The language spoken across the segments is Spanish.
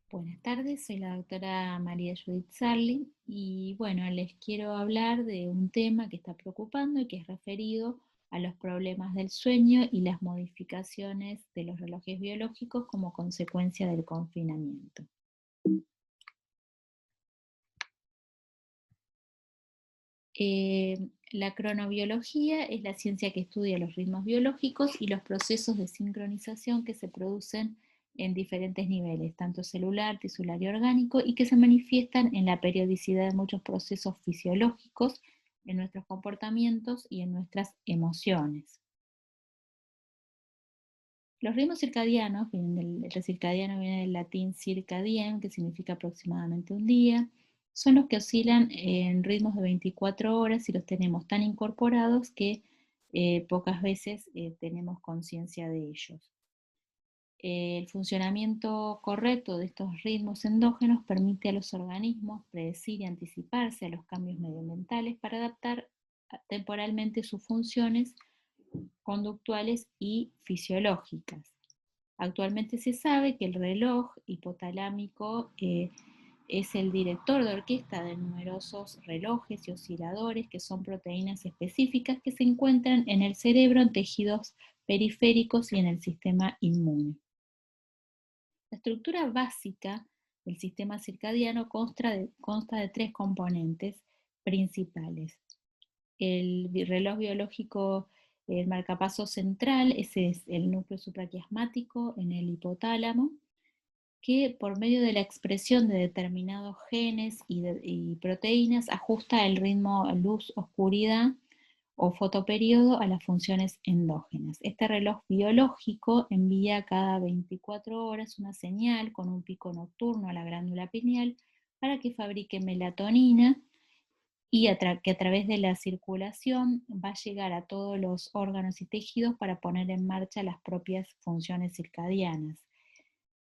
Buenas tardes, soy la doctora María Judith Sarli y bueno, les quiero hablar de un tema que está preocupando y que es referido a los problemas del sueño y las modificaciones de los relojes biológicos como consecuencia del confinamiento. La cronobiología es la ciencia que estudia los ritmos biológicos y los procesos de sincronización que se producen en diferentes niveles, tanto celular, tisular y orgánico, y que se manifiestan en la periodicidad de muchos procesos fisiológicos, en nuestros comportamientos y en nuestras emociones. Los ritmos circadianos, el circadiano viene del latín circadiem, que significa aproximadamente un día, son los que oscilan en ritmos de 24 horas y los tenemos tan incorporados que pocas veces tenemos conciencia de ellos. El funcionamiento correcto de estos ritmos endógenos permite a los organismos predecir y anticiparse a los cambios medioambientales para adaptar temporalmente sus funciones conductuales y fisiológicas. Actualmente se sabe que el reloj hipotalámico es el director de orquesta de numerosos relojes y osciladores que son proteínas específicas que se encuentran en el cerebro, en tejidos periféricos y en el sistema inmune. La estructura básica del sistema circadiano consta de tres componentes principales. El reloj biológico, el marcapaso central, ese es el núcleo supraquiasmático en el hipotálamo, que por medio de la expresión de determinados genes y proteínas ajusta el ritmo luz-oscuridad o fotoperiodo a las funciones endógenas. Este reloj biológico envía cada 24 horas una señal con un pico nocturno a la glándula pineal para que fabrique melatonina y que a través de la circulación va a llegar a todos los órganos y tejidos para poner en marcha las propias funciones circadianas.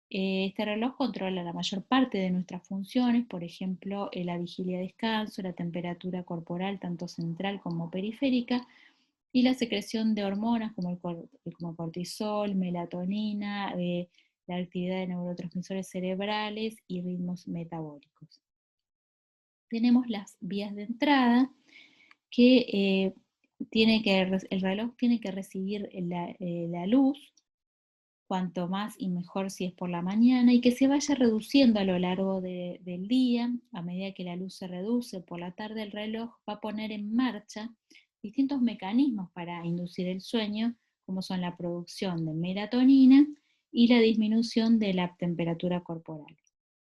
Este reloj controla la mayor parte de nuestras funciones, por ejemplo, la vigilia y descanso, la temperatura corporal, tanto central como periférica, y la secreción de hormonas como cortisol, melatonina, la actividad de neurotransmisores cerebrales y ritmos metabólicos. Tenemos las vías de entrada que, el reloj tiene que recibir la luz, cuanto más y mejor si es por la mañana, y que se vaya reduciendo a lo largo del día. A medida que la luz se reduce por la tarde, el reloj va a poner en marcha distintos mecanismos para inducir el sueño, como son la producción de melatonina y la disminución de la temperatura corporal.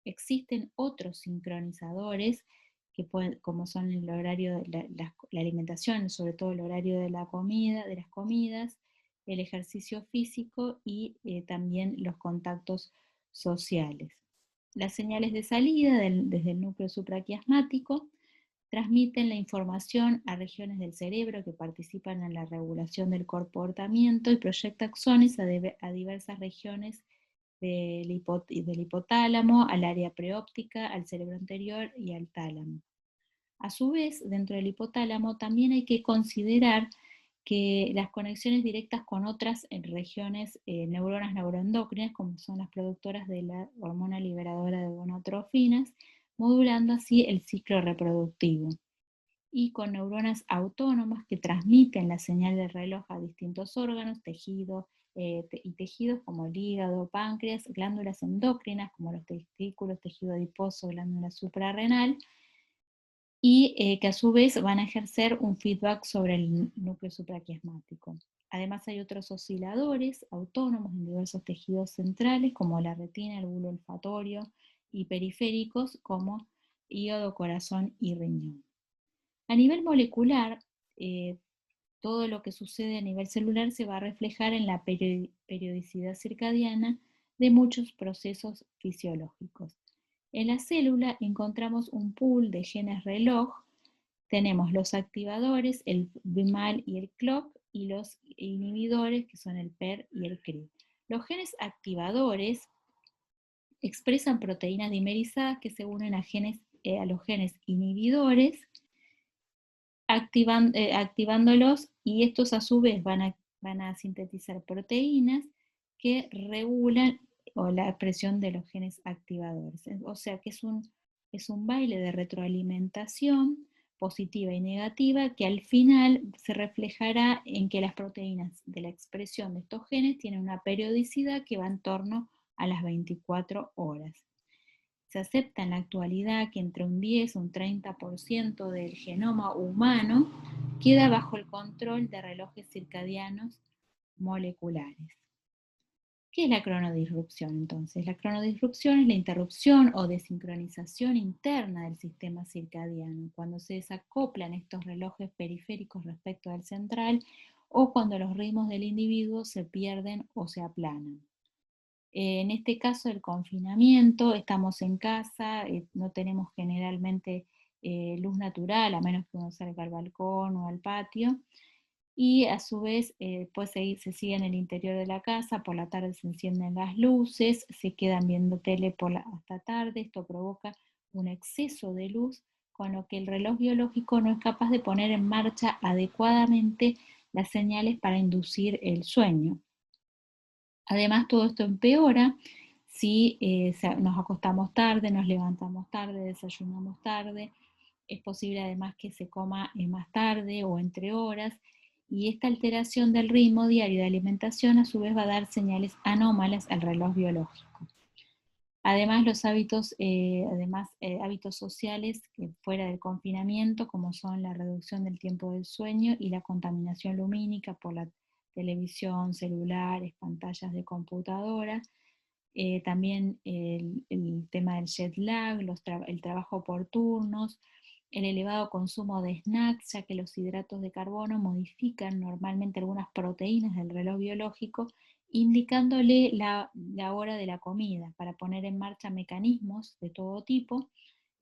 Existen otros sincronizadores como son el horario de la alimentación, sobre todo el horario de la comida, de las comidas, el ejercicio físico y también los contactos sociales. Las señales de salida desde el núcleo supraquiasmático transmiten la información a regiones del cerebro que participan en la regulación del comportamiento y proyecta axones a diversas regiones del hipotálamo, al área preóptica, al cerebro anterior y al tálamo. A su vez, dentro del hipotálamo también hay que considerar que las conexiones directas con otras regiones, neuronas neuroendocrinas, como son las productoras de la hormona liberadora de gonadotrofinas, modulando así el ciclo reproductivo. Y con neuronas autónomas que transmiten la señal del reloj a distintos órganos, tejidos como el hígado, páncreas, glándulas endocrinas como los testículos, tejido adiposo, glándula suprarrenal, y que a su vez van a ejercer un feedback sobre el núcleo supraquiasmático. Además hay otros osciladores autónomos en diversos tejidos centrales como la retina, el bulbo olfatorio y periféricos como hígado, corazón y riñón. A nivel molecular, eh, todo lo que sucede a nivel celular se va a reflejar en la periodicidad circadiana de muchos procesos fisiológicos. En la célula encontramos un pool de genes reloj. Tenemos los activadores, el BMAL y el CLOCK, y los inhibidores, que son el PER y el CRI. Los genes activadores expresan proteínas dimerizadas que se unen a los genes inhibidores, activándolos, y estos a su vez van a sintetizar proteínas que regulan o la expresión de los genes activadores. O sea que es un baile de retroalimentación positiva y negativa que al final se reflejará en que las proteínas de la expresión de estos genes tienen una periodicidad que va en torno a las 24 horas. Se acepta en la actualidad que entre un 10 y un 30% del genoma humano queda bajo el control de relojes circadianos moleculares. ¿Qué es la cronodisrupción entonces? La cronodisrupción es la interrupción o desincronización interna del sistema circadiano, cuando se desacoplan estos relojes periféricos respecto al central o cuando los ritmos del individuo se pierden o se aplanan. En este caso, el confinamiento, estamos en casa, no tenemos generalmente luz natural, a menos que uno salga al balcón o al patio, y a su vez pues se sigue en el interior de la casa, por la tarde se encienden las luces, se quedan viendo tele hasta tarde, esto provoca un exceso de luz, con lo que el reloj biológico no es capaz de poner en marcha adecuadamente las señales para inducir el sueño. Además, todo esto empeora si nos acostamos tarde, nos levantamos tarde, desayunamos tarde. Es posible además que se coma más tarde o entre horas. Y esta alteración del ritmo diario de alimentación a su vez va a dar señales anómalas al reloj biológico. Además, los hábitos, hábitos sociales fuera del confinamiento, como son la reducción del tiempo del sueño y la contaminación lumínica por la televisión, celulares, pantallas de computadora, también el tema del jet lag, el trabajo por turnos, el elevado consumo de snacks, ya que los hidratos de carbono modifican normalmente algunas proteínas del reloj biológico, indicándole la hora de la comida para poner en marcha mecanismos de todo tipo,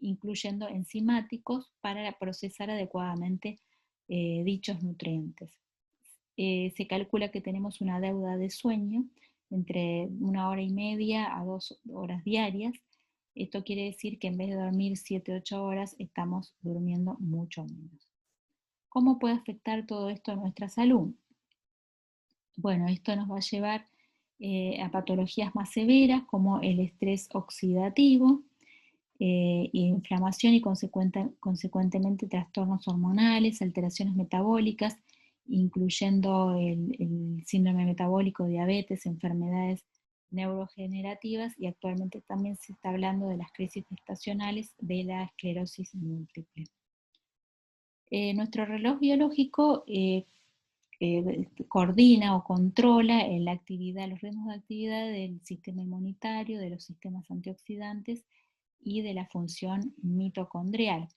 incluyendo enzimáticos, para procesar adecuadamente dichos nutrientes. Se calcula que tenemos una deuda de sueño entre 1 hora y media a 2 horas diarias. Esto quiere decir que en vez de dormir 7 u 8 horas, estamos durmiendo mucho menos. ¿Cómo puede afectar todo esto a nuestra salud? Bueno, esto nos va a llevar a patologías más severas como el estrés oxidativo, inflamación y consecuentemente trastornos hormonales, alteraciones metabólicas, incluyendo el síndrome metabólico, diabetes, enfermedades neurogenerativas, y actualmente también se está hablando de las crisis estacionales de la esclerosis múltiple. Nuestro reloj biológico coordina o controla la actividad, los ritmos de actividad del sistema inmunitario, de los sistemas antioxidantes y de la función mitocondrial.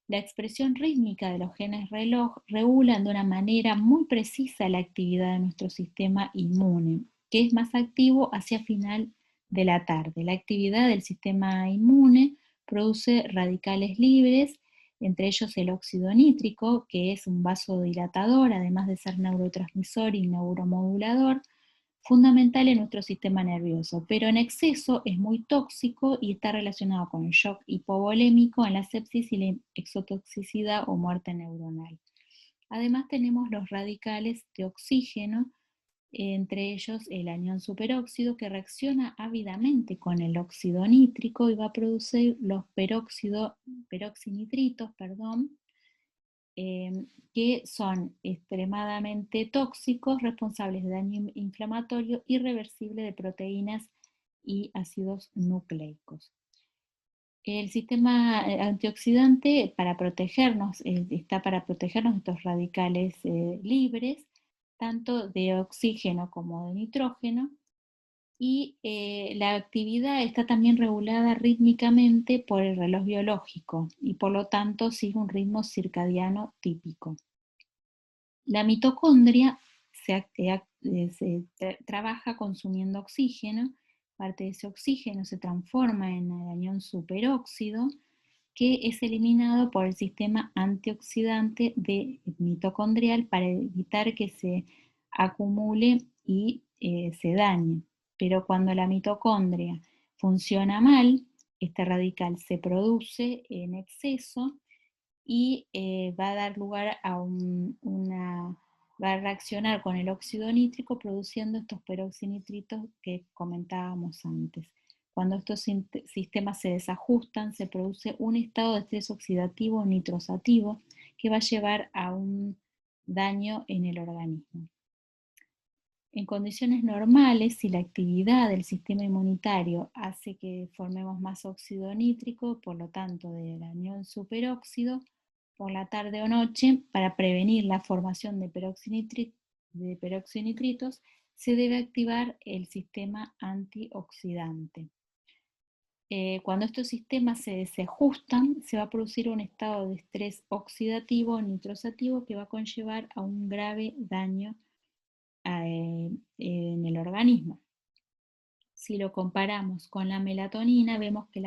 La expresión rítmica de los genes reloj regulan de una manera muy precisa la actividad de nuestro sistema inmune, que es más activo hacia final de la tarde. La actividad del sistema inmune produce radicales libres, entre ellos el óxido nítrico, que es un vasodilatador, además de ser neurotransmisor y neuromodulador, fundamental en nuestro sistema nervioso, pero en exceso es muy tóxico y está relacionado con el shock hipovolémico en la sepsis y la exotoxicidad o muerte neuronal. Además tenemos los radicales de oxígeno, entre ellos el anión superóxido, que reacciona ávidamente con el óxido nítrico y va a producir los peroxinitritos, que son extremadamente tóxicos, responsables de daño inflamatorio irreversible de proteínas y ácidos nucleicos. El sistema antioxidante para protegernos, está para protegernos de estos radicales libres, tanto de oxígeno como de nitrógeno, y la actividad está también regulada rítmicamente por el reloj biológico y por lo tanto sigue un ritmo circadiano típico. La mitocondria trabaja consumiendo oxígeno, parte de ese oxígeno se transforma en el anión superóxido, que es eliminado por el sistema antioxidante mitocondrial para evitar que se acumule y se dañe. Pero cuando la mitocondria funciona mal, este radical se produce en exceso y va a dar lugar a va a reaccionar con el óxido nítrico produciendo estos peroxinitritos que comentábamos antes. Cuando estos sistemas se desajustan, se produce un estado de estrés oxidativo nitrosativo que va a llevar a un daño en el organismo. En condiciones normales, si la actividad del sistema inmunitario hace que formemos más óxido nítrico, por lo tanto del anión superóxido, por la tarde o noche, para prevenir la formación de peroxinitritos, se debe activar el sistema antioxidante. Cuando estos sistemas se desajustan, se va a producir un estado de estrés oxidativo nitrosativo que va a conllevar a un grave daño en el organismo. Si lo comparamos con la melatonina, vemos que hay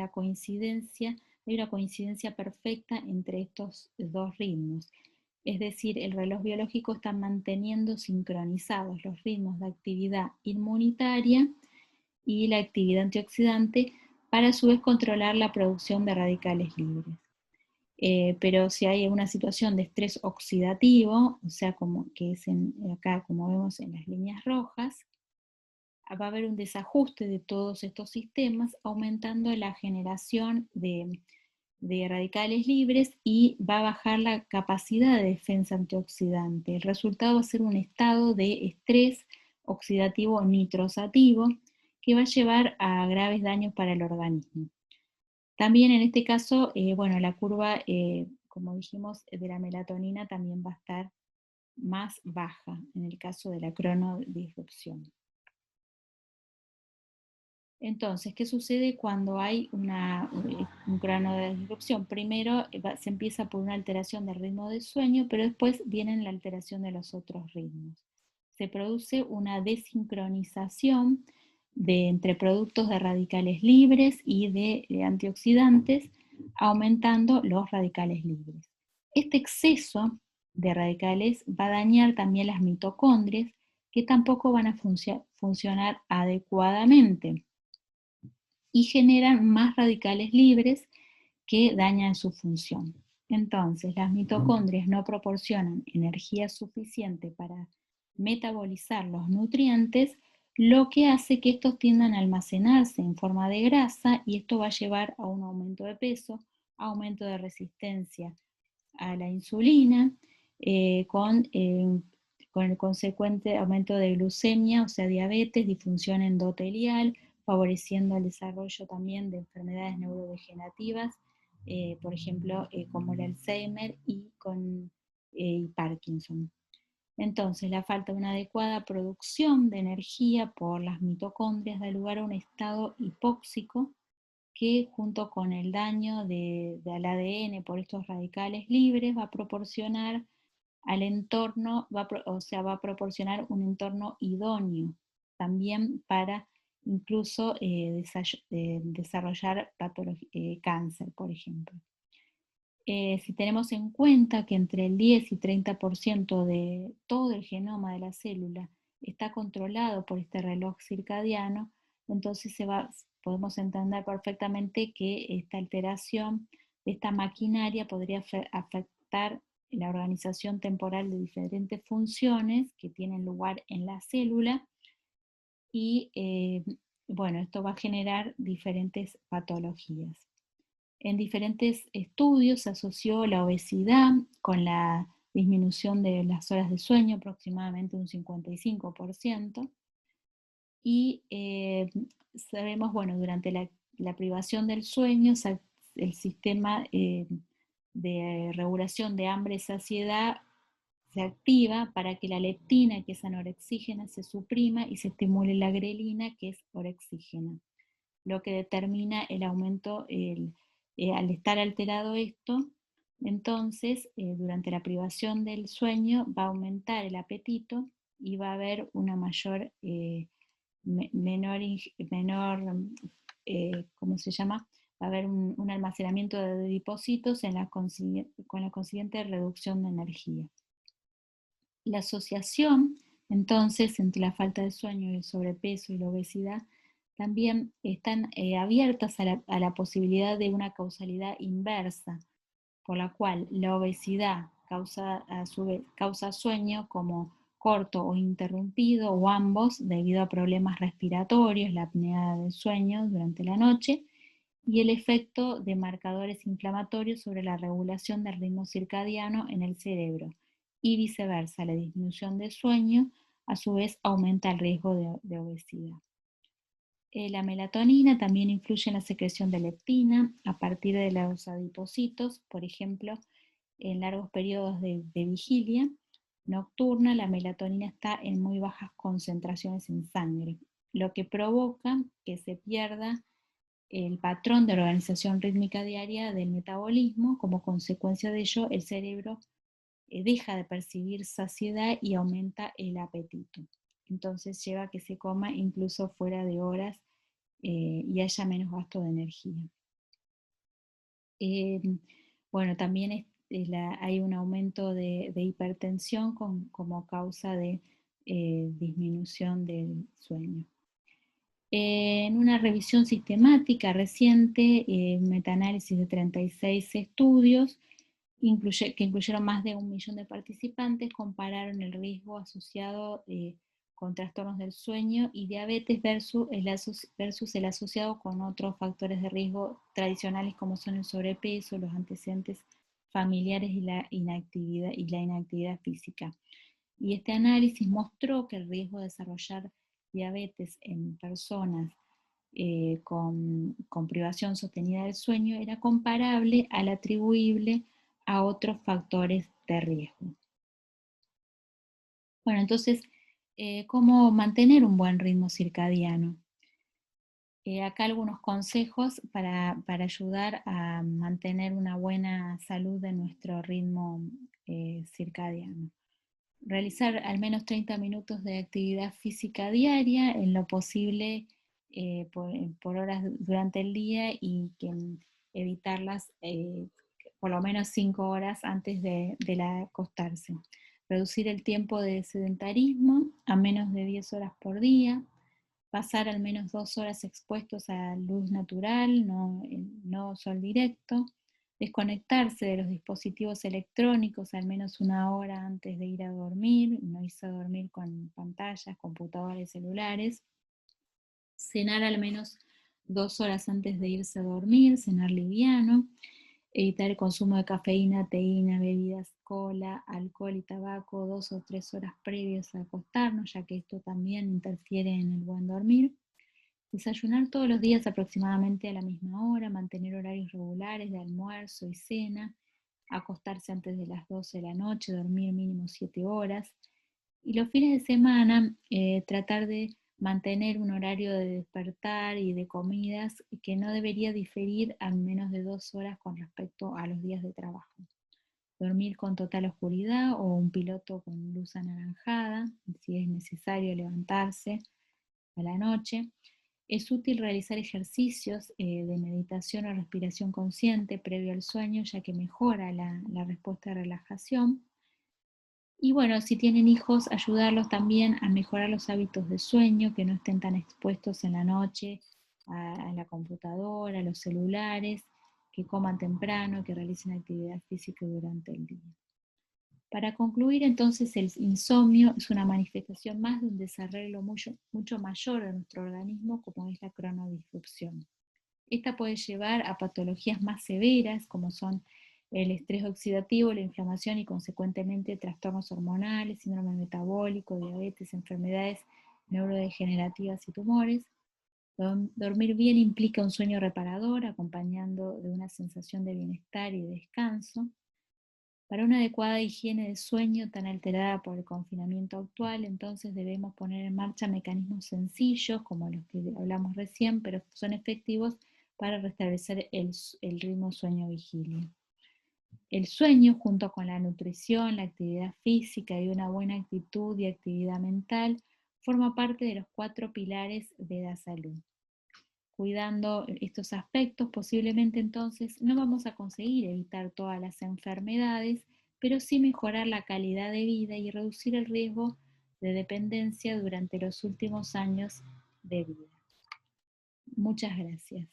una coincidencia perfecta entre estos dos ritmos. Es decir, el reloj biológico está manteniendo sincronizados los ritmos de actividad inmunitaria y la actividad antioxidante para a su vez controlar la producción de radicales libres. Pero si hay una situación de estrés oxidativo, o sea, como que es acá como vemos en las líneas rojas, va a haber un desajuste de todos estos sistemas, aumentando la generación de radicales libres y va a bajar la capacidad de defensa antioxidante. El resultado va a ser un estado de estrés oxidativo nitrosativo que va a llevar a graves daños para el organismo. También en este caso, bueno, la curva, como dijimos, de la melatonina también va a estar más baja en el caso de la cronodisrupción. Entonces, ¿qué sucede cuando hay un cronodisrupción? Primero se empieza por una alteración del ritmo del sueño, pero después viene la alteración de los otros ritmos. Se produce una desincronización entre productos de radicales libres y de antioxidantes, aumentando los radicales libres. Este exceso de radicales va a dañar también las mitocondrias, que tampoco van a funcionar adecuadamente y generan más radicales libres que dañan su función. Entonces, las mitocondrias no proporcionan energía suficiente para metabolizar los nutrientes, lo que hace que estos tiendan a almacenarse en forma de grasa y esto va a llevar a un aumento de peso, aumento de resistencia a la insulina, con el consecuente aumento de glucemia, o sea, diabetes, disfunción endotelial, favoreciendo el desarrollo también de enfermedades neurodegenerativas, por ejemplo, como el Alzheimer y Parkinson. Entonces, la falta de una adecuada producción de energía por las mitocondrias da lugar a un estado hipóxico que junto con el daño del ADN por estos radicales libres va a proporcionar al entorno, va a proporcionar un entorno idóneo también para incluso desarrollar cáncer, por ejemplo. Si tenemos en cuenta que entre el 10 y 30% de todo el genoma de la célula está controlado por este reloj circadiano, entonces podemos entender perfectamente que esta alteración de esta maquinaria podría afectar la organización temporal de diferentes funciones que tienen lugar en la célula y bueno, esto va a generar diferentes patologías. En diferentes estudios se asoció la obesidad con la disminución de las horas de sueño, aproximadamente un 55%, y sabemos, bueno, durante la privación del sueño, el sistema de regulación de hambre y saciedad se activa para que la leptina, que es anorexígena, se suprima y se estimule la grelina, que es orexígena, lo que determina el aumento, al estar alterado esto, entonces durante la privación del sueño va a aumentar el apetito y va a haber una menor, ¿cómo se llama? Va a haber un almacenamiento de adipocitos con la consiguiente reducción de energía. La asociación, entonces, entre la falta de sueño, el sobrepeso y la obesidad también están abiertas a la posibilidad de una causalidad inversa, por la cual la obesidad causa a su vez causa sueño como corto o interrumpido o ambos debido a problemas respiratorios, la apnea del sueño durante la noche y el efecto de marcadores inflamatorios sobre la regulación del ritmo circadiano en el cerebro y viceversa, la disminución del sueño a su vez aumenta el riesgo de obesidad. La melatonina también influye en la secreción de leptina a partir de los adipocitos, por ejemplo, en largos periodos de vigilia nocturna, la melatonina está en muy bajas concentraciones en sangre, lo que provoca que se pierda el patrón de organización rítmica diaria del metabolismo. Como consecuencia de ello, el cerebro deja de percibir saciedad y aumenta el apetito. Entonces lleva a que se coma incluso fuera de horas y haya menos gasto de energía. Bueno, también hay un aumento de hipertensión como causa de disminución del sueño. En una revisión sistemática reciente, metaanálisis de 36 estudios, que incluyeron más de 1 millón de participantes, compararon el riesgo asociado con trastornos del sueño y diabetes versus el asociado con otros factores de riesgo tradicionales como son el sobrepeso, los antecedentes familiares y la inactividad física. Y este análisis mostró que el riesgo de desarrollar diabetes en personas con privación sostenida del sueño era comparable al atribuible a otros factores de riesgo. Bueno, entonces, ¿cómo mantener un buen ritmo circadiano? Acá algunos consejos para ayudar a mantener una buena salud de nuestro ritmo circadiano. Realizar al menos 30 minutos de actividad física diaria, en lo posible por horas durante el día y evitarlas por lo menos 5 horas antes de acostarse. Reducir el tiempo de sedentarismo a menos de 10 horas por día. Pasar al menos 2 horas expuestos a luz natural, no sol directo. Desconectarse de los dispositivos electrónicos al menos 1 hora antes de ir a dormir, no irse a dormir con pantallas, computadores, celulares. Cenar al menos 2 horas antes de irse a dormir, cenar liviano. Evitar el consumo de cafeína, teína, bebidas, cola, alcohol y tabaco 2 o 3 horas previas a acostarnos, ya que esto también interfiere en el buen dormir. Desayunar todos los días aproximadamente a la misma hora, mantener horarios regulares de almuerzo y cena, acostarse antes de las 12 de la noche, dormir mínimo 7 horas. Y los fines de semana, tratar de mantener un horario de despertar y de comidas que no debería diferir a menos de 2 horas con respecto a los días de trabajo. Dormir con total oscuridad o un piloto con luz anaranjada, si es necesario levantarse a la noche. Es útil realizar ejercicios de meditación o respiración consciente previo al sueño, ya que mejora la respuesta de relajación. Y bueno, si tienen hijos, ayudarlos también a mejorar los hábitos de sueño, que no estén tan expuestos en la noche a la computadora, a los celulares, que coman temprano, que realicen actividad física durante el día. Para concluir, entonces, el insomnio es una manifestación más de un desarreglo mucho mayor de nuestro organismo, como es la cronodisrupción. Esta puede llevar a patologías más severas, como son el estrés oxidativo, la inflamación y consecuentemente trastornos hormonales, síndrome metabólico, diabetes, enfermedades neurodegenerativas y tumores. Dormir bien implica un sueño reparador, acompañando de una sensación de bienestar y de descanso. Para una adecuada higiene de sueño tan alterada por el confinamiento actual, entonces debemos poner en marcha mecanismos sencillos, como los que hablamos recién, pero son efectivos para restablecer el ritmo sueño-vigilia. El sueño, junto con la nutrición, la actividad física y una buena actitud y actividad mental, forma parte de los 4 pilares de la salud. Cuidando estos aspectos, posiblemente entonces no vamos a conseguir evitar todas las enfermedades, pero sí mejorar la calidad de vida y reducir el riesgo de dependencia durante los últimos años de vida. Muchas gracias.